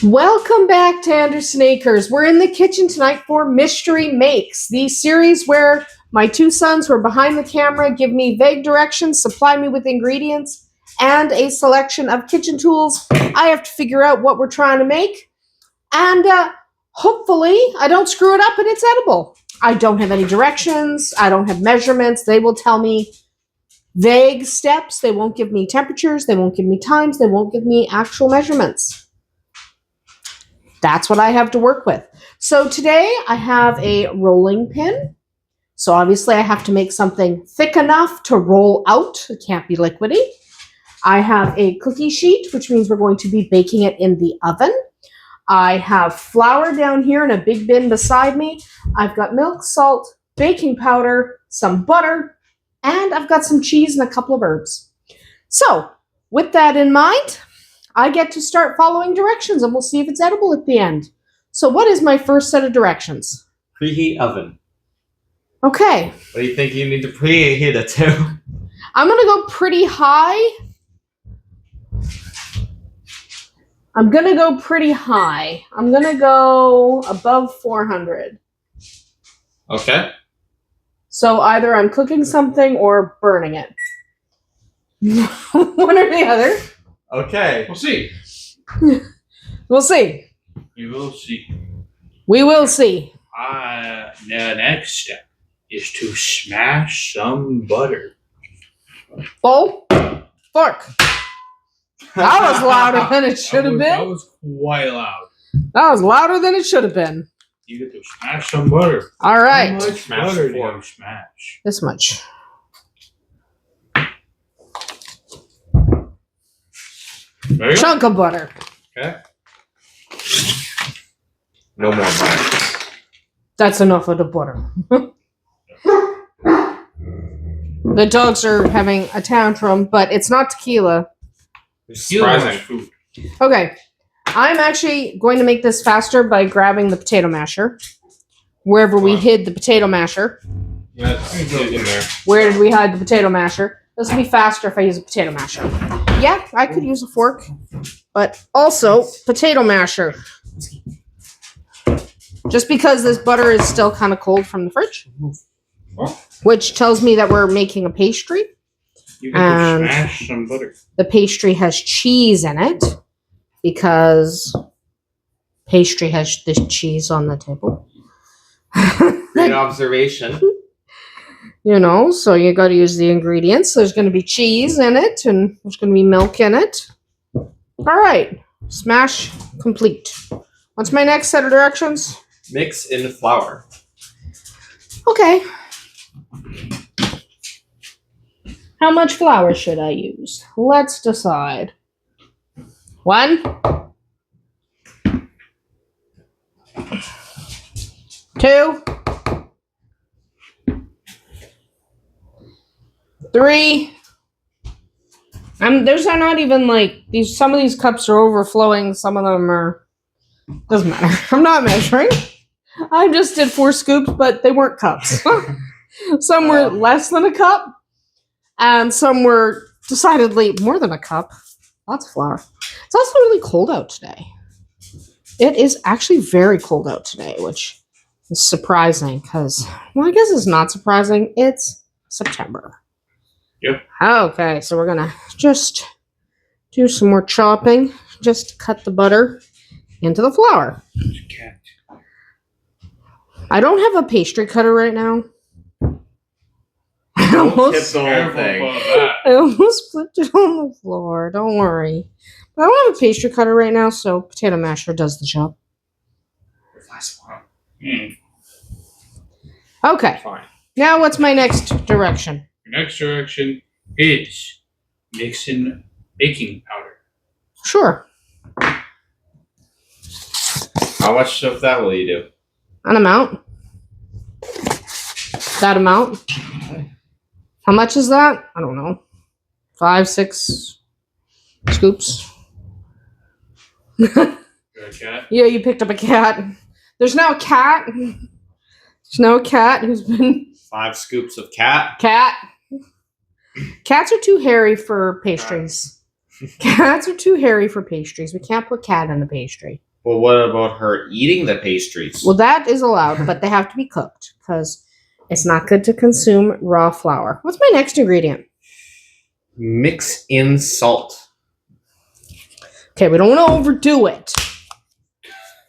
Welcome back to Andersen Acres. We're in the kitchen tonight for Mystery Makes, the series where my two sons who are behind the camera give me vague directions, supply me with ingredients, and a selection of kitchen tools. I have to figure out what we're trying to make, and hopefully I don't screw it up and it's edible. I don't have any directions. I don't have measurements. They will tell me vague steps. They won't give me temperatures. They won't give me times. They won't give me actual measurements. That's what I have to work with. So today I have a rolling pin. So obviously I have to make something thick enough to roll out. It can't be liquidy. I have a cookie sheet, which means we're going to be baking it in the oven. I have flour down here in a big bin beside me. I've got milk, salt, baking powder, some butter, and I've got some cheese and a couple of herbs. So with that in mind, I get to start following directions, and we'll see if it's edible at the end. So what is my first set of directions? Preheat oven. Okay. What do you think you need to preheat it to? I'm going to go pretty high. I'm going to go above 400. Okay. So either I'm cooking something or burning it. One or the other. Okay. We'll see. We'll see. We will see. We will see. The next step is to smash some butter. Bowl. Fork. That was louder than it should have That been. was quite loud. That was louder than it should have been. You get to smash some butter. All right. How much Smash butter do four. you smash? This much. There you go. Chunk of butter. Okay. No more butter. That's enough of the butter. The dogs are having a tantrum, but it's not tequila. It's You like surprising. food. Okay. I'm actually going to make this faster by grabbing the potato masher. Wherever we Wow. hid the potato masher. Let's put it in there. Where did we hide the potato masher? This will be faster if I use a potato masher. Yeah, I could use a fork, but also potato masher. Just because this butter is still kind of cold from the fridge, which tells me that we're making a pastry. You get to And- smash some butter. The pastry has cheese in it because pastry has this cheese on the table. Great observation. So you got to use the ingredients. There's going to be cheese in it, and there's going to be milk in it. All right, smash complete. What's my next set of directions? Mix in flour. Okay. How much flour should I use? Let's decide. 1, 2, 3. Those are not even like these. Some of these cups are overflowing. Some of them are. Doesn't matter. I'm not measuring. I just did 4 scoops, but they weren't cups. Some were less than a cup, and some were decidedly more than a cup. Lots of flour. It's also really cold out today. It is actually very cold out today, which is surprising because, well, I guess it's not surprising. It's September. Yep. Okay, so we're going to just do some more chopping. Just cut the butter into the flour. Cat. I don't have a pastry cutter right now. I Don't almost, tip the whole Careful thing. about that. I almost flipped it on the floor. Don't worry. But I don't have a pastry cutter right now, so potato masher does the job. Last one. Okay, Fine. now what's my next direction? Your next direction is mixing baking powder. Sure. How much of that will you do? An amount. That amount. How much is that? I don't know. 5, 6 scoops. Good cat. Yeah, you picked up a cat. There's now a cat. There's now a cat who's been 5 scoops of cat. cat. Cats are too hairy for pastries. Cats are too hairy for pastries. We can't put cat in the pastry. Well, what about her eating the pastries? Well, that is allowed, but they have to be cooked because it's not good to consume raw flour. What's my next ingredient? Mix in salt. Okay, we don't want to overdo it.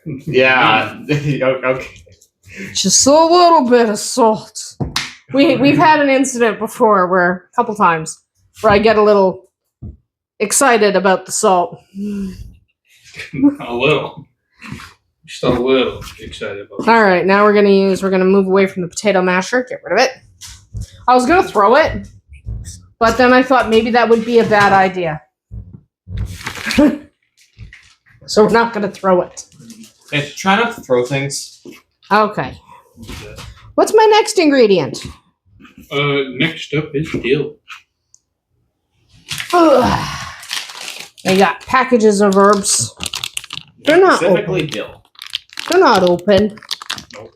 Yeah. Okay. Just a little bit of salt. We've had an incident before where a couple times where I get a little excited about the salt. A little. Just a little excited about it. All right, now we're gonna move away from the potato masher. Get rid of it. I was gonna throw it, but then I thought maybe that would be a bad idea. So we're not gonna throw it. Hey, try not to throw things. Okay. What's my next ingredient? Next up is dill. Ugh. I got packages of herbs. They're not Specifically open. dill. They're not open.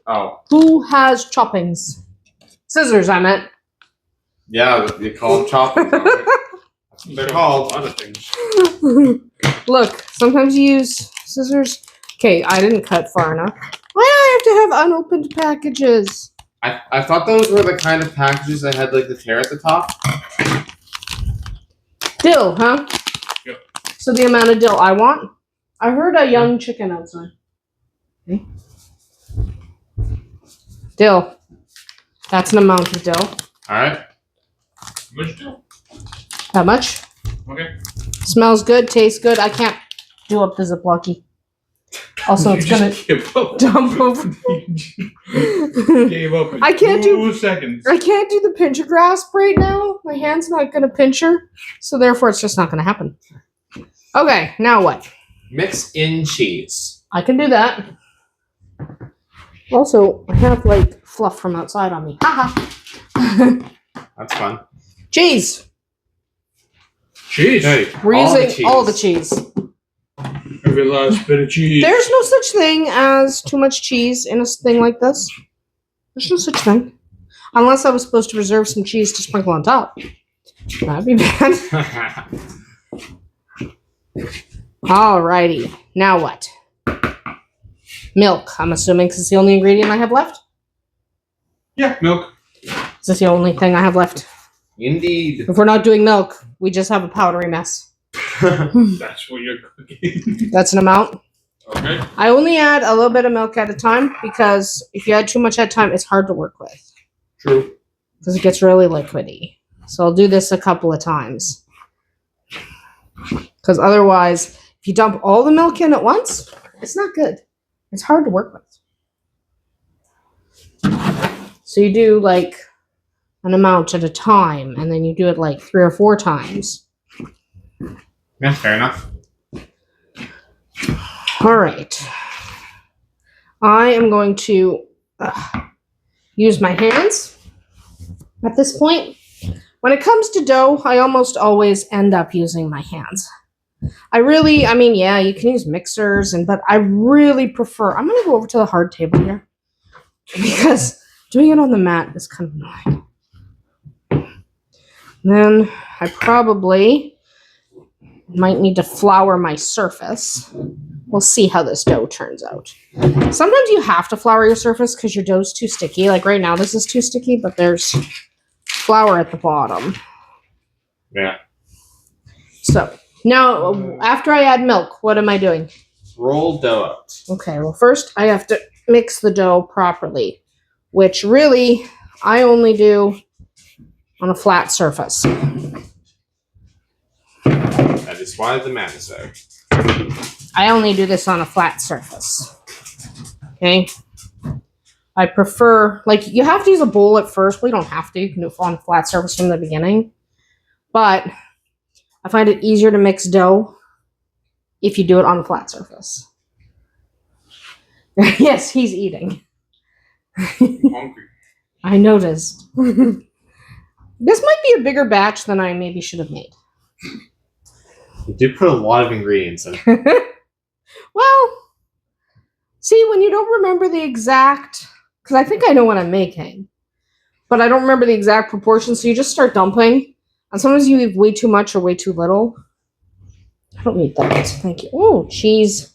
Oh. Who has choppings? Scissors, I meant. Yeah, they call them chopping. They're called. A lot of things. Look, sometimes you use scissors. Okay, I didn't cut far enough. Why do I have to have unopened packages? I thought those were the kind of packages that had like the tear at the top. Dill, huh? Yep. So the amount of dill I want? I heard a young chicken outside. Okay. Dill. That's an amount of dill. Alright. Much dill. How much? Okay. Smells good, tastes good. I can't do up the Ziplocky. Also, it's gonna give up. dump over. Gave up in I can't 2 seconds. I can't do the pincher grasp right now. My hand's not gonna pincher, so therefore it's just not gonna happen. Okay, now what? Mix in cheese. I can do that. Also, I have like fluff from outside on me. Haha. That's fun. Cheese. Cheese. Hey, We're all the using cheese. all the cheese. Every last bit of cheese. There's no such thing as too much cheese in a thing like this. There's no such thing. Unless I was supposed to reserve some cheese to sprinkle on top. That'd be bad. Alrighty. Now what? Milk, I'm assuming, because it's the only ingredient I have left. Yeah, milk. Is this the only thing I have left? Indeed. If we're not doing milk, we just have a powdery mess. That's what you're cooking. That's an amount. Okay. I only add a little bit of milk at a time because if you add too much at a time, it's hard to work with. True. Because it gets really liquidy. So I'll do this a couple of times. Because otherwise, if you dump all the milk in at once, it's not good. It's hard to work with. So you do like an amount at a time, and then you do it like 3 or 4 times. Yeah, fair enough. All right. I am going to use my hands at this point. When it comes to dough, I almost always end up using my hands. Yeah, you can use mixers, but I really prefer, I'm going to go over to the hard table here because doing it on the mat is kind of annoying. Then I probably might need to flour my surface. We'll see how this dough turns out. Sometimes you have to flour your surface because your dough's too sticky. Like right now, this is too sticky, but there's flour at the bottom. Yeah. So now, after I add milk, what am I doing? Roll dough out. Okay, well, first I have to mix the dough properly, which really I only do on a flat surface. That is why the man is there. I only do this on a flat surface. Okay? I prefer, like, you have to use a bowl at first. Well, you don't have to. You can do it on a flat surface from the beginning. But I find it easier to mix dough if you do it on a flat surface. Yes, he's eating. I'm hungry. I noticed. This might be a bigger batch than I maybe should have made. You do put a lot of ingredients in. Well, see, when you don't remember the exact, because I think I know what I'm making, but I don't remember the exact proportions, so you just start dumping, and sometimes you leave way too much or way too little. I don't need that, thank you. Oh, cheese.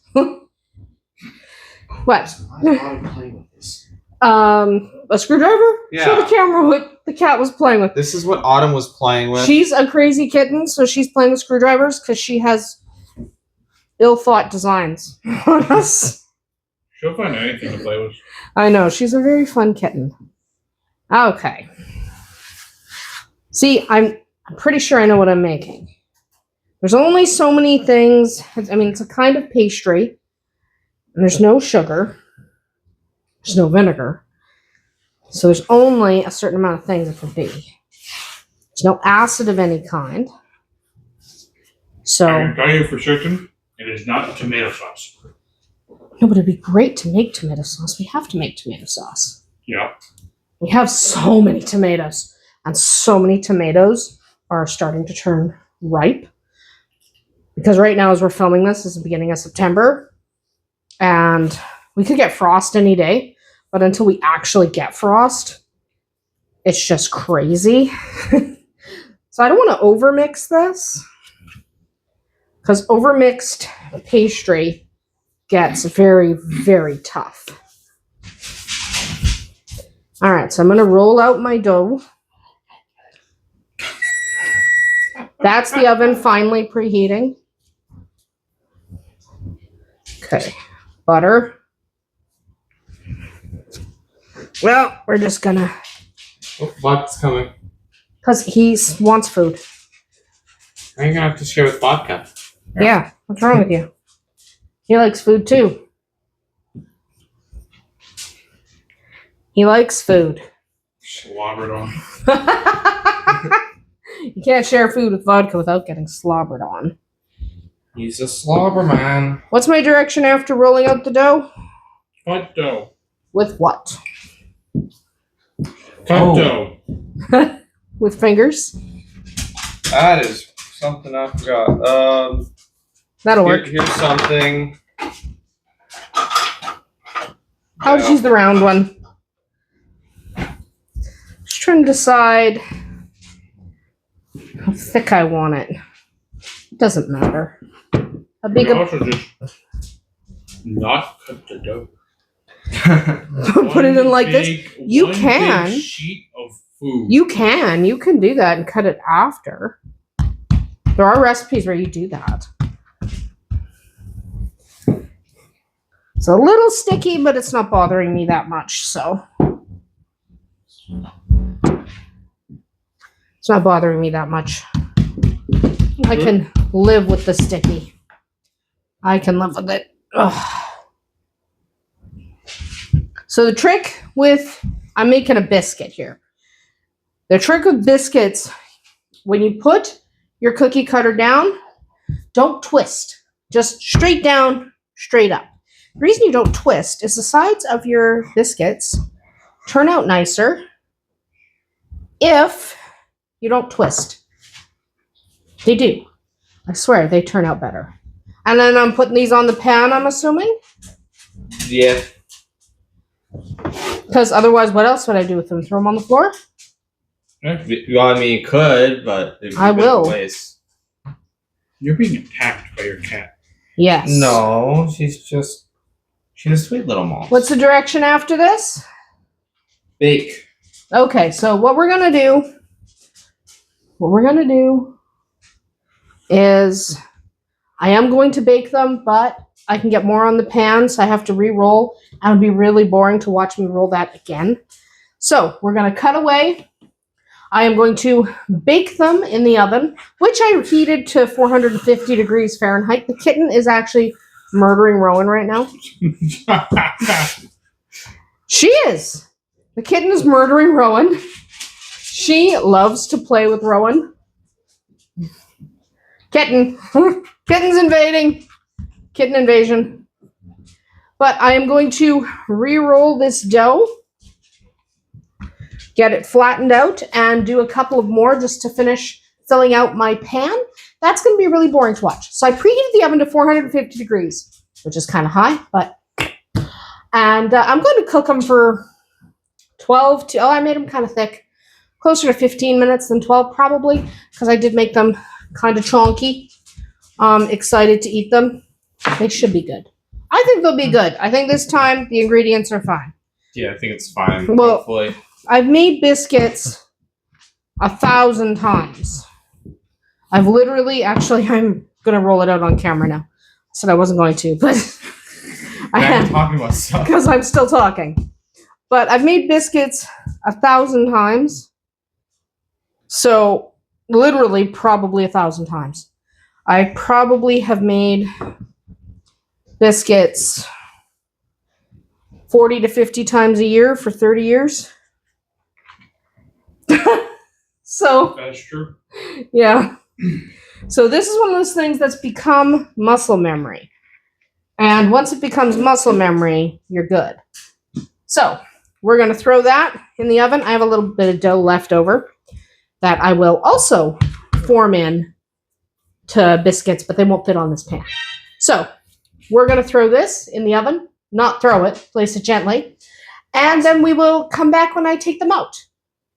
What? Why is Autumn playing with this? A screwdriver? Yeah. Show the camera what the cat was playing with. This is what Autumn was playing with. She's a crazy kitten, so she's playing with screwdrivers because she has ill-thought designs on us. She'll find anything to play with. I know, she's a very fun kitten. Okay. See, I'm pretty sure I know what I'm making. There's only so many things. I mean, it's a kind of pastry. And there's no sugar. There's no vinegar. So there's only a certain amount of things it could be. There's no acid of any kind. So, I can tell you for certain, it is not tomato sauce. no, but it'd be great to make tomato sauce. We have to make tomato sauce. Yeah. We have so many tomatoes. And so many tomatoes are starting to turn ripe. Because right now, as we're filming this, is the beginning of September. And we could get frost any day. But until we actually get frost, it's just crazy. So I don't want to overmix this. Because overmixed pastry gets very, very tough. All right, so I'm going to roll out my dough. That's the oven finally preheating. Okay, butter. Well, we're just gonna... Oh, vodka's coming. Because he wants food. Now you're gonna have to share with vodka. Yeah, what's wrong with you? He likes food too. He likes food. Slobbered on. You can't share food with vodka without getting slobbered on. He's a slobber man. What's my direction after rolling out the dough? Cut dough. With what? Cut dough. With fingers? That is something I forgot. That'll work. Here's something. I'll just use the round one. Just trying to decide how thick I want it. It doesn't matter. How You big can a... also just not cut the dough. Put it in like this. You One can. big sheet of food. You can do that and cut it after. There are recipes where you do that. It's a little sticky, but it's not bothering me that much, so. It's not bothering me that much. I can live with the sticky. I can live with it. Ugh. So the trick with, I'm making a biscuit here. The trick with biscuits, when you put your cookie cutter down, don't twist. Just straight down, straight up. The reason you don't twist is the sides of your biscuits turn out nicer if you don't twist. They do. I swear, they turn out better. And then I'm putting these on the pan, I'm assuming? Yeah. Because otherwise, what else would I do with them? Throw them on the floor? Well, I mean, you could, but it'd be I a bit of a will. waste. You're being attacked by your cat. Yes. No, she's a sweet little mouse. What's the direction after this? Bake? Okay, so what we're gonna do is I am going to bake them, but I can get more on the pan, so I have to re-roll, and it'll be really boring to watch me roll that again. So we're gonna cut away. I am going to bake them in the oven, which I heated to 450 degrees Fahrenheit. The kitten is actually murdering Rowan right now. She is. The kitten is murdering Rowan. She loves to play with Rowan. Kitten. Kitten's invading. Kitten invasion. But I am going to re-roll this dough. Get it flattened out and do a couple of more just to finish filling out my pan. That's going to be really boring to watch. So I preheated the oven to 450 degrees, which is kind of high, but... And I'm going to cook them for 12 to... Oh, I made them kind of thick. Closer to 15 minutes than 12, probably, because I did make them kind of chonky. Excited to eat them. They should be good. I I think they'll be good. I think this time the ingredients are fine. Yeah, I think it's fine. Well, hopefully. I've made biscuits 1,000 times. I've literally, actually, I'm going to roll it out on camera now. I said I wasn't going to, but I I'm am talking about stuff. because I'm still talking. But I've made biscuits 1,000 times. So literally probably 1,000 times. I probably have made biscuits 40 to 50 times a year for 30 years. So, That's true. yeah. So this is one of those things that's become muscle memory. And once it becomes muscle memory, you're good. So we're going to throw that in the oven. I have a little bit of dough left over that I will also form in to biscuits, but they won't fit on this pan. So we're going to throw this in the oven, not throw it, place it gently, and then we will come back when I take them out.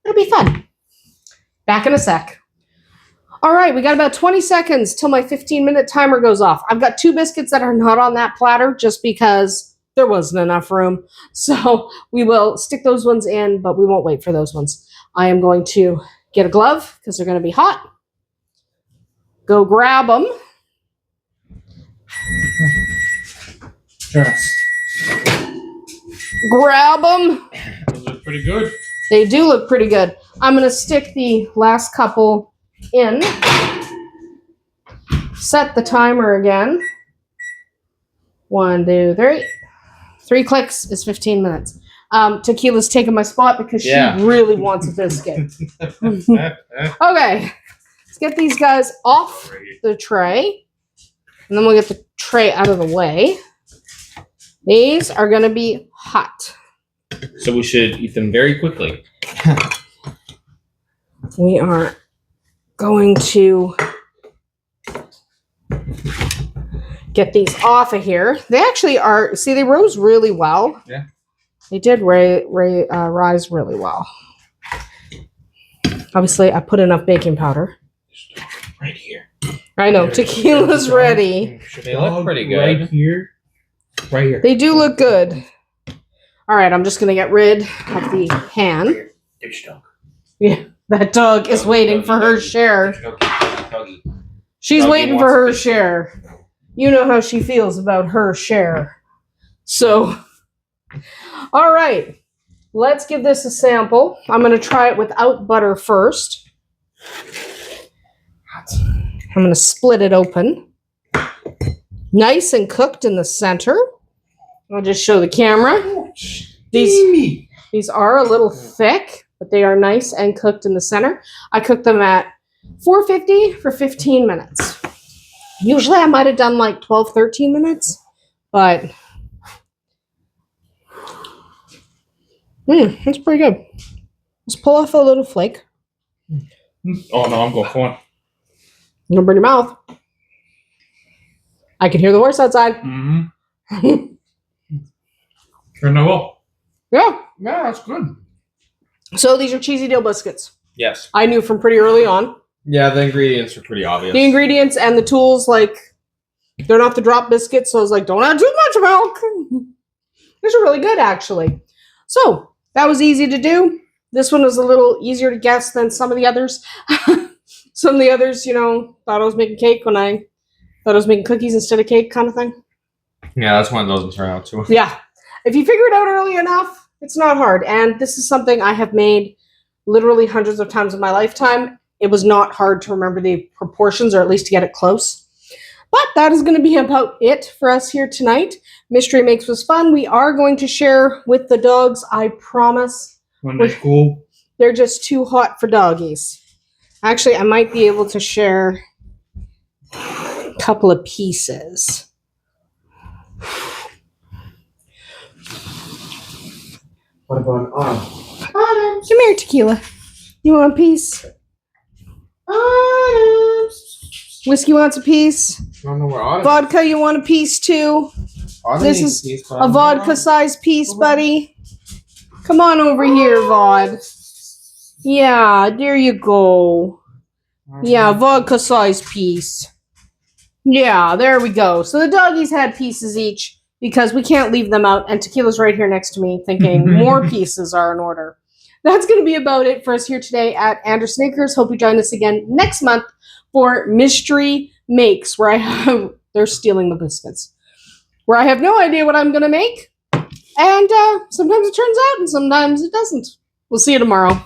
It'll be fun. Back in a sec. All right, we got about 20 seconds till my 15-minute timer goes off. I've got 2 biscuits that are not on that platter just because there wasn't enough room. So we will stick those ones in, but we won't wait for those ones. I am going to get a glove because they're going to be hot. Go grab them. Yes. Grab them. Those look pretty good. They do look pretty good. I'm going to stick the last couple in. Set the timer again. 1, 2, 3. 3 clicks is 15 minutes. Tequila's taking my spot because she really wants a biscuit. Okay. Let's get these guys off the tray. And then we'll get the tray out of the way. These are going to be hot. So we should eat them very quickly. We are going to get these off of here. They actually are, see, they rose really well. Yeah. They did rise really well. Obviously, I put enough baking powder. Right here. I know, tequila's ready. They look pretty good. Right here. Right here. They do look good. All right, I'm just going to get rid of the pan. There's dog. Yeah, that dog is waiting for her share. She's waiting for her share. You know how she feels about her share. So, all right. Let's give this a sample. I'm going to try it without butter first. I'm going to split it open. Nice and cooked in the center. I'll just show the camera. These are a little thick, but they are nice and cooked in the center. I cooked them at 450 for 15 minutes. Usually I might have done like 12, 13 minutes, but that's pretty good. Let's pull off a little flake. Oh no, I'm going for one. Don't burn your mouth. I can hear the horse outside. Mm-hmm. And I will. Yeah. Yeah, that's good. So these are cheesy Dill biscuits. Yes. I knew from pretty early on. Yeah, the ingredients are pretty obvious. The ingredients and the tools, like, they're not the drop biscuits, so I was like, don't add too much milk. These are really good, actually. So that was easy to do. This one was a little easier to guess than some of the others. Some of the others, you know, thought I was making cake when I thought I was making cookies instead of cake kind of thing. Yeah, that's one of those that turn out too. Yeah. If you figure it out early enough, it's not hard. And this is something I have made literally hundreds of times in my lifetime. It was not hard to remember the proportions, or at least to get it close. But that is going to be about it for us here tonight. Mystery Makes was fun. We are going to share with the dogs, I promise. When they're cool. They're just too hot for doggies. Actually, I might be able to share a couple of pieces. What about Come here, Tequila. You want a piece? Whiskey wants a piece. I don't know where Autumn Vodka, you want a piece too? This is a vodka-sized piece, buddy. Come on over here, Vod. Yeah, there you go. Yeah, vodka-sized piece. Yeah, there we go. So the doggies had pieces each. because we can't leave them out. And Tequila's right here next to me thinking more pieces are in order. That's going to be about it for us here today at Andersen Acres. Hope you join us again next month for Mystery Makes, where they're stealing the biscuits, where I have no idea what I'm going to make. And sometimes it turns out and sometimes it doesn't. We'll see you tomorrow.